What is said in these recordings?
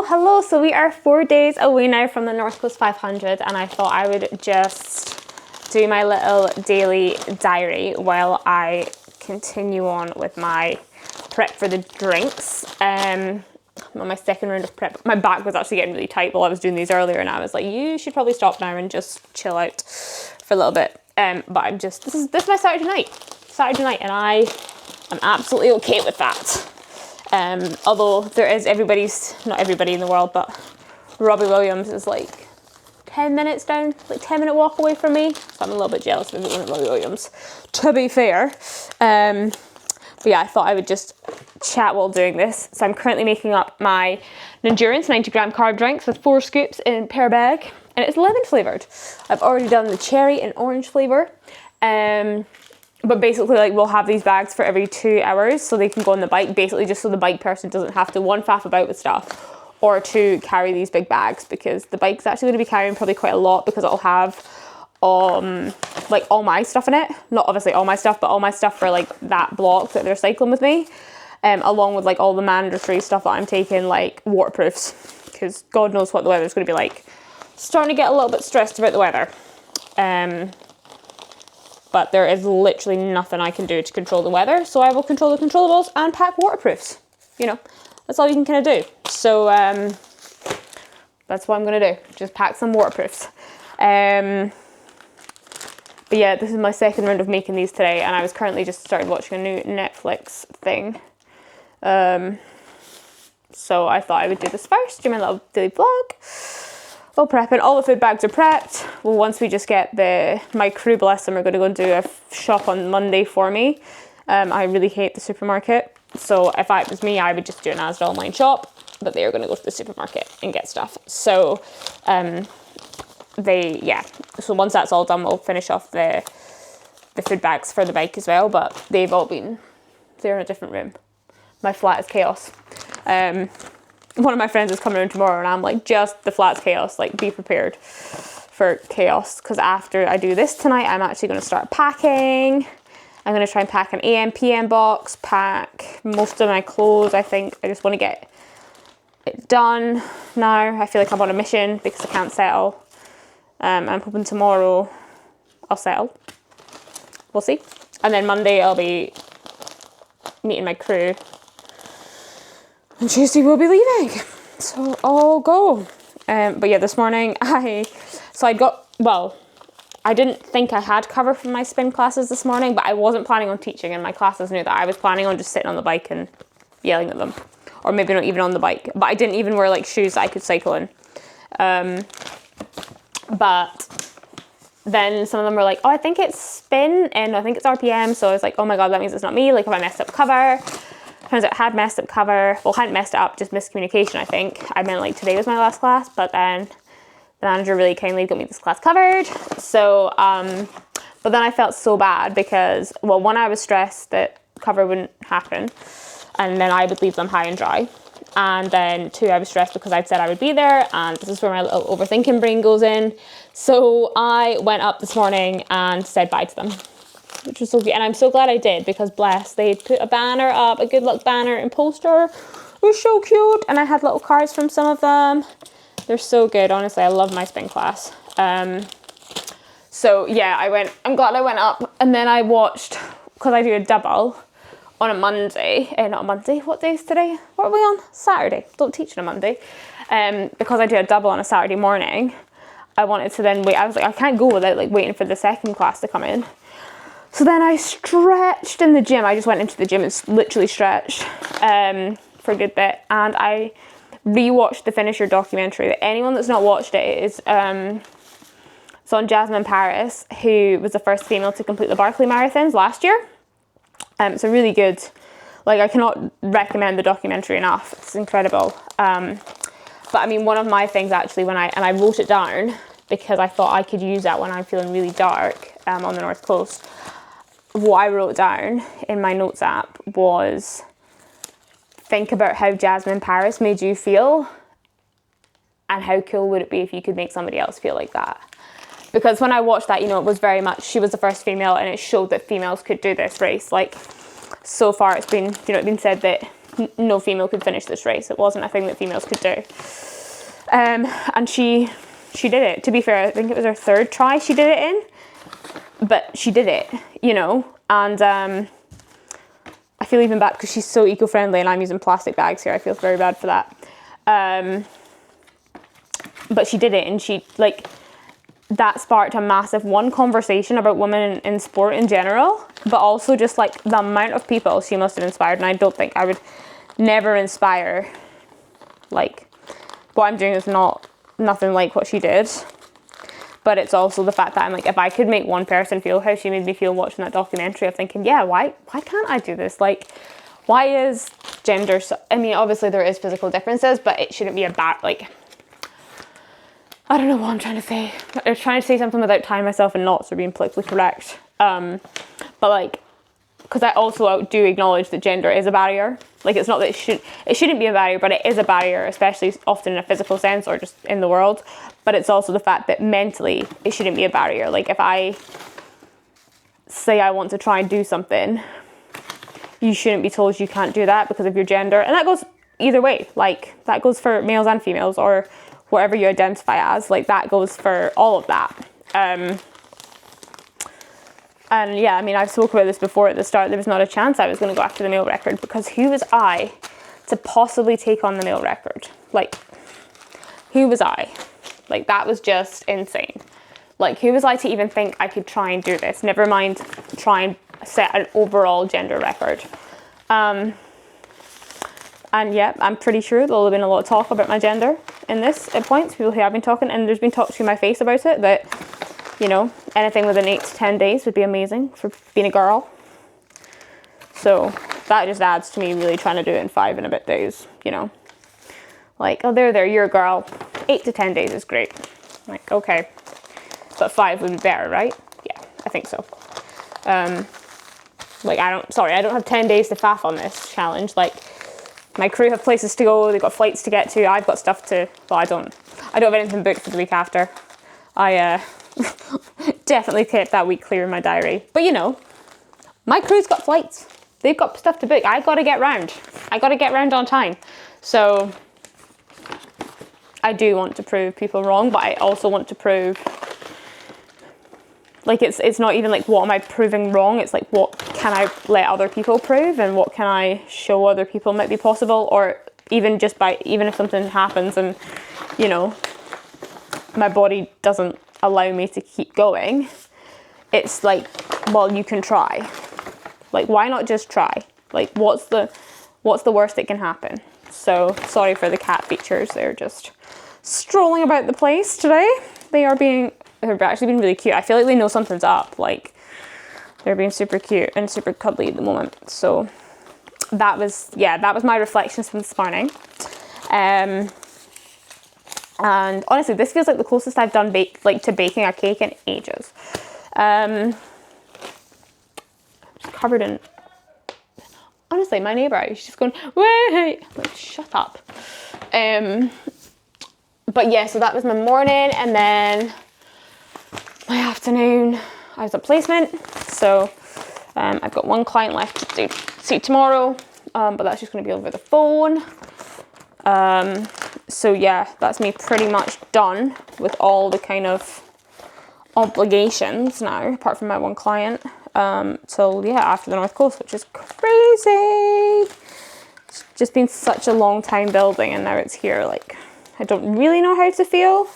Hello. So we are 4 days away now from the North Coast 500, and I thought I would just do my little daily diary while I continue on with my prep for the drinks. On my second round of prep, my back was actually getting really tight while I was doing these earlier, and I was like, you should probably stop now and just chill out for a little bit. But I'm just, this is my Saturday night, and I am absolutely okay with that. Although there is not everybody in the world, but Robbie Williams is like 10 minutes down, like 10-minute walk away from me. So I'm a little bit jealous of everyone at Robbie Williams, to be fair. But yeah, I thought I would just chat while doing this. So I'm currently making up my Endurance 90-gram carb drinks with 4 scoops in per bag, and it's lemon flavoured. I've already done the cherry and orange flavour. But basically, like, we'll have these bags for every 2 hours so they can go on the bike, basically just so the bike person doesn't have to, 1, faff about with stuff, or 2, carry these big bags, because the bike's actually going to be carrying probably quite a lot, because it'll have like all my stuff in it. Not obviously all my stuff, but all my stuff for like that block that they're cycling with me, along with like all the mandatory stuff that I'm taking, like waterproofs, because God knows what the weather's going to be like. Starting to get a little bit stressed about the weather. But there is literally nothing I can do to control the weather, so I will control the controllables and pack waterproofs. You know, that's all you can kind of do. So that's what I'm going to do, just pack some waterproofs. But yeah, this is my second round of making these today, and I was currently just started watching a new Netflix thing. So I thought I would do this first, do my little daily vlog. All prepping, all the food bags are prepped. Well, once we just get my crew, bless them, are going to go and do a shop on Monday for me. I really hate the supermarket. So if it was me, I would just do an Asda online shop, but they are going to go to the supermarket and get stuff. So, so once that's all done, we'll finish off the food bags for the bike as well, but they're in a different room. My flat is chaos. One of my friends is coming around tomorrow, and I'm like, just the flat's chaos, like, be prepared for chaos, because after I do this tonight, I'm actually going to start packing. I'm going to try and pack an AM PM box, pack most of my clothes. I think I just want to get it done now. I feel like I'm on a mission because I can't settle. I'm hoping tomorrow I'll settle. We'll see. And then Monday I'll be meeting my crew, and Tuesday we'll be leaving. So I'll go. But yeah, this morning I didn't think I had cover from my spin classes this morning, but I wasn't planning on teaching, and my classes knew that I was planning on just sitting on the bike and yelling at them. Or maybe not even on the bike. But I didn't even wear like shoes that I could cycle in. But then some of them were like, oh, I think it's spin and I think it's RPM. So I was like, oh my God, that means it's not me. Like, if I messed up cover. Turns out I had messed up cover. Well, hadn't messed it up, just miscommunication, I think. I meant like today was my last class, but then the manager really kindly got me this class covered. So, but then I felt so bad because, well, 1, I was stressed that cover wouldn't happen, and then I would leave them high and dry. And then 2, I was stressed because I'd said I would be there, and this is where my little overthinking brain goes in. So I went up this morning and said bye to them, which was so cute. And I'm so glad I did, because bless, they put a banner up, a good luck banner and poster. It was so cute. And I had little cards from some of them. They're so good. Honestly, I love my spin class. So yeah, I'm glad I went up, and then I watched, because I do a double on a Monday, not a Monday, what day is today? What are we on? Saturday. Don't teach on a Monday. Because I do a double on a Saturday morning, I wanted to then wait. I was like, I can't go without like waiting for the second class to come in. So then I stretched in the gym. I just went into the gym and literally stretched for a good bit. And I rewatched the Finisher documentary. Anyone that's not watched it, it's on Jasmine Paris, who was the first female to complete the Barkley Marathons last year. It's a really good, like, I cannot recommend the documentary enough. It's incredible. But I mean, one of my things actually, I wrote it down because I thought I could use that when I'm feeling really dark on the North Coast. What I wrote down in my notes app was, think about how Jasmine Paris made you feel, and how cool would it be if you could make somebody else feel like that. Because when I watched that, you know, it was very much, she was the first female, and it showed that females could do this race. Like, so far it's been, you know, it's been said that no female could finish this race. It wasn't a thing that females could do. And she did it. To be fair, I think it was her 3rd try she did it in, but she did it, you know. And I feel even bad because she's so eco-friendly and I'm using plastic bags here. I feel very bad for that. But she did it, and she, like, that sparked a massive conversation about women in sport in general, but also just like the amount of people she must have inspired. And I don't think I would never inspire, like, what I'm doing is nothing like what she did. But it's also the fact that I'm like, if I could make one person feel how she made me feel watching that documentary, of thinking, yeah, why can't I do this? Like, why is gender so, I mean, obviously there is physical differences, but it shouldn't be about, like, I don't know what I'm trying to say. I'm trying to say something without tying myself in knots or being politically correct. But like, because I also do acknowledge that gender is a barrier. Like, it's not that it shouldn't be a barrier, but it is a barrier, especially often in a physical sense or just in the world. But it's also the fact that mentally it shouldn't be a barrier. Like, if I say I want to try and do something, you shouldn't be told you can't do that because of your gender. And that goes either way. Like, that goes for males and females, or whatever you identify as. Like, that goes for all of that. And yeah, I mean, I've spoken about this before at the start. There was not a chance I was going to go after the male record, because who was I to possibly take on the male record? Like, who was I? Like, that was just insane. Like, who was I to even think I could try and do this? Never mind try and set an overall gender record. And yeah, I'm pretty sure there'll have been a lot of talk about my gender in this at points. People who have been talking, and there's been talk to my face about it, that, you know, anything within 8 to 10 days would be amazing for being a girl. So that just adds to me really trying to do it in 5 and a bit days, you know. Like, oh, there, you're a girl. 8 to 10 days is great. Like, okay. But 5 would be better, right? Yeah, I think so. Like, I don't have 10 days to faff on this challenge. Like, my crew have places to go, they've got flights to get to, I've got stuff to, well, I don't have anything booked for the week after. I definitely kept that week clear in my diary. But you know, my crew's got flights. They've got stuff to book. I got to get round. I got to get round on time. So I do want to prove people wrong, but I also want to prove, like, it's not even like, what am I proving wrong? It's like, what can I let other people prove, and what can I show other people might be possible? Or even just even if something happens and, you know, my body doesn't allow me to keep going, it's like, well, you can try. Like, why not just try? Like, what's the worst that can happen? So sorry for the cat features. They're just strolling about the place today. They've actually been really cute. I feel like they know something's up. Like, they're being super cute and super cuddly at the moment. So that was my reflections from this morning. And honestly, this feels like the closest I've done to baking a cake in ages. Just covered in, honestly, my neighbour, she's just going, wait, like, shut up. But yeah, so that was my morning, and then my afternoon, I was at placement. So I've got one client left to see tomorrow, but that's just going to be over the phone. So yeah, that's me pretty much done with all the kind of obligations now, apart from my one client, till yeah, after the North Coast, which is crazy. It's just been such a long time building, and now it's here. Like, I don't really know how to feel.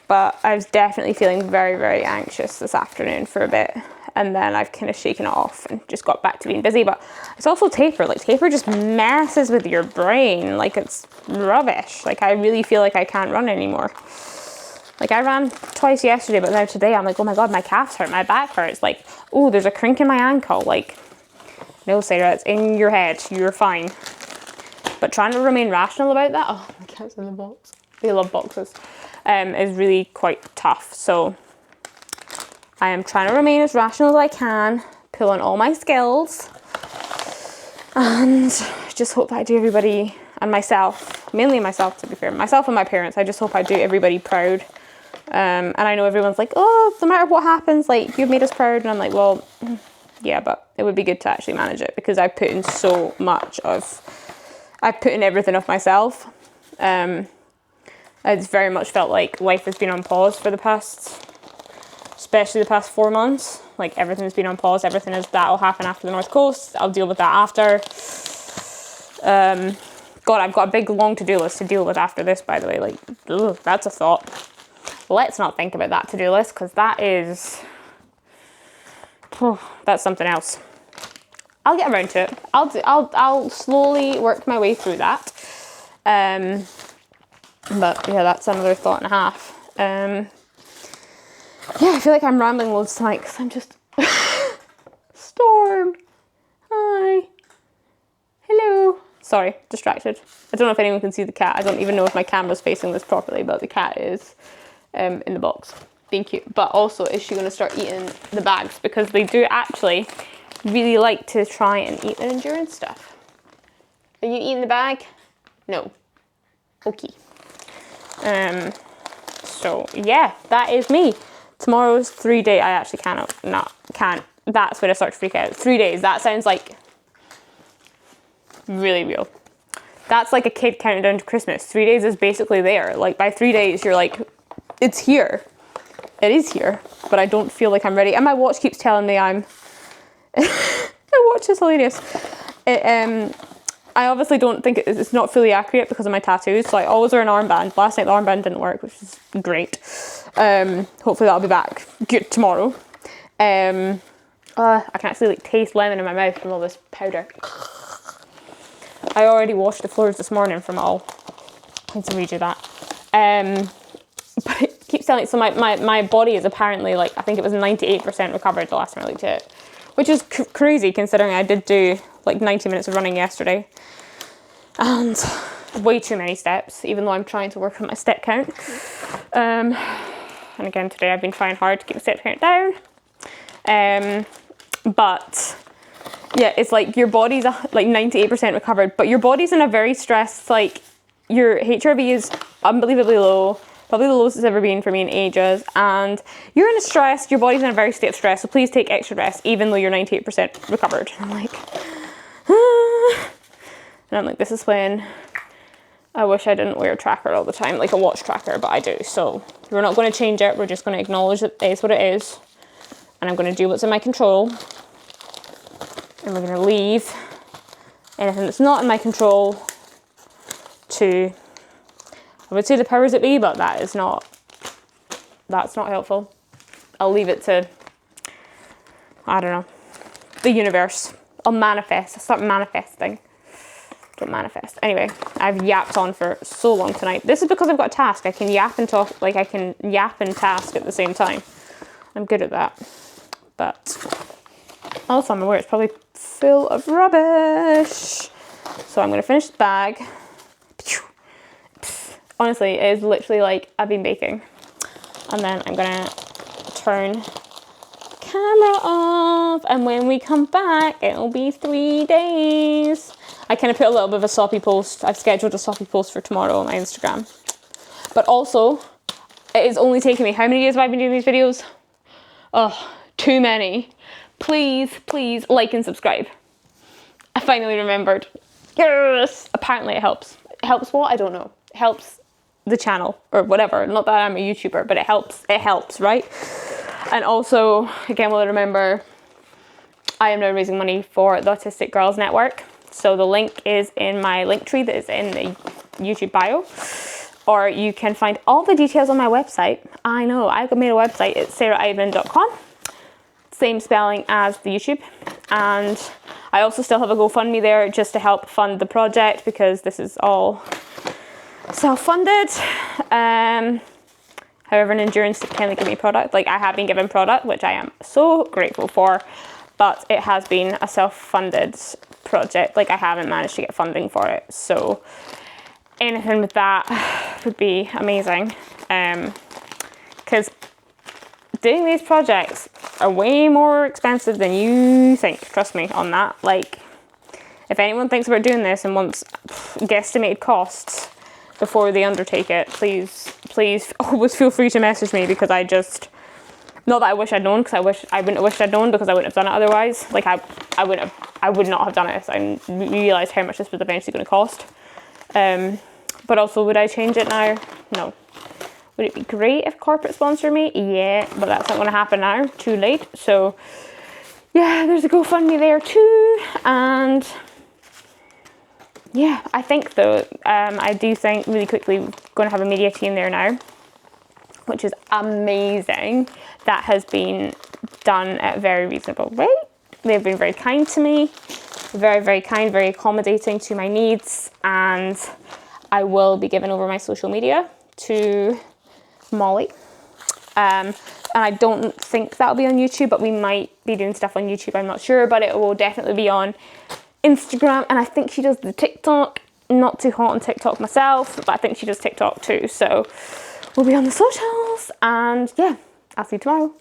But I was definitely feeling very, very anxious this afternoon for a bit. And then I've kind of shaken it off and just got back to being busy. But it's also taper. Like, taper just messes with your brain. Like, it's rubbish. Like, I really feel like I can't run anymore. Like, I ran twice yesterday, but now today I'm like, oh my God, my calves hurt, my back hurts. Like, oh, there's a crink in my ankle. Like, no, Sarah, it's in your head. You're fine. But trying to remain rational about that, oh, my cat's in the box. They love boxes. Is really quite tough. So I am trying to remain as rational as I can, pull on all my skills, and just hope that I do everybody and myself, mainly myself to be fair, myself and my parents, I just hope I do everybody proud. And I know everyone's like, oh, no matter what happens, like, you've made us proud. And I'm like, well, yeah, but it would be good to actually manage it because I've put in so much I've put in everything of myself. It's very much felt like life has been on pause for especially the past 4 months. Like everything's been on pause. Everything is that'll happen after the North Coast. I'll deal with that after. God, I've got a big long to-do list to deal with after this, by the way. Like, ugh, that's a thought. Let's not think about that to-do list because that is, that's something else. I'll get around to it. I'll slowly work my way through that. But yeah, that's another thought and a half. Yeah, I feel like I'm rambling loads tonight because I'm just... Storm! Hi! Hello! Sorry, distracted. I don't know if anyone can see the cat. I don't even know if my camera's facing this properly, but the cat is in the box. Being cute. But also, is she going to start eating the bags? Because they do actually really like to try and eat the endurance stuff. Are you eating the bag? No. Okay. So yeah, that is me. Tomorrow's 3 day. I actually can't. That's when I start to freak out. 3 days. That sounds like really real. That's like a kid counting down to Christmas. 3 days is basically there. Like by 3 days, you're like, it's here. It is here, but I don't feel like I'm ready. And my watch keeps telling me I'm. My watch is hilarious. I obviously don't think it's not fully accurate because of my tattoos, so I always wear an armband. Last night the armband didn't work, which is great. Hopefully that'll be back good tomorrow. I can actually like taste lemon in my mouth from all this powder. I already washed the floors this morning from all. I need to redo that. But it keeps telling me, so my body is apparently like, I think it was 98% recovered the last time I looked at it, which is crazy considering I did do like 90 minutes of running yesterday and way too many steps, even though I'm trying to work on my step count. And again, today I've been trying hard to keep the step count down. But yeah, it's like your body's like 98% recovered, but your body's in a very stressed, like your HRV is unbelievably low, probably the lowest it's ever been for me in ages, and you're in a stress, your body's in a very state of stress, so please take extra rest even though you're 98% recovered. And I'm like, and I'm like, this is when I wish I didn't wear a tracker all the time, like a watch tracker, but I do. So we're not going to change it, we're just going to acknowledge that it is what it is, and I'm going to do what's in my control, and we're going to leave anything that's not in my control to, I would say, the powers that be, but that's not helpful. I'll leave it to, I don't know, the universe. I'll manifest. I'll start manifesting. Don't manifest. Anyway, I've yapped on for so long tonight. This is because I've got a task. I can yap and talk, like I can yap and task at the same time. I'm good at that. But also I'm aware it's probably full of rubbish. So I'm going to finish the bag. Honestly, it is literally like I've been baking. And then I'm going to turn camera off, and when we come back it'll be 3 days. I kind of put a little bit of a soppy post. I've scheduled a soppy post for tomorrow on my Instagram, but also it is only taking me, how many days have I been doing these videos? Oh, too many. Please like and subscribe. I finally remembered. Yes, apparently it helps. It helps what? I don't know. It helps the channel or whatever. Not that I'm a YouTuber, but it helps, right? And also, again, will I remember, I am now raising money for the Autistic Girls Network. So the link is in my link tree that is in the YouTube bio. Or you can find all the details on my website. I know, I've made a website. It's sarahivan.com. Same spelling as the YouTube. And I also still have a GoFundMe there just to help fund the project because this is all self-funded. However, an endurance can give me product. Like I have been given product, which I am so grateful for, but it has been a self-funded project. Like I haven't managed to get funding for it. So anything with that would be amazing. Because doing these projects are way more expensive than you think. Trust me on that. Like if anyone thinks about doing this and wants guesstimated costs before they undertake it, please always feel free to message me because Not that I wish I'd known, because I wouldn't have wished I'd known, because I wouldn't have done it otherwise. Like I would not have done it if I realised how much this was eventually going to cost. But also, would I change it now? No. Would it be great if corporate sponsor me? Yeah, but that's not going to happen now. Too late. So yeah, there's a GoFundMe there too. And yeah, I think though, I do think really quickly we're going to have a media team there now, which is amazing. That has been done at a very reasonable rate. They've been very kind to me, very, very kind, very accommodating to my needs. And I will be giving over my social media to Molly. And I don't think that'll be on YouTube, but we might be doing stuff on YouTube. I'm not sure, but it will definitely be on Instagram. And I think she does the TikTok. Not too hot on TikTok myself, but I think she does TikTok too. So we'll be on the socials, and yeah, I'll see you tomorrow.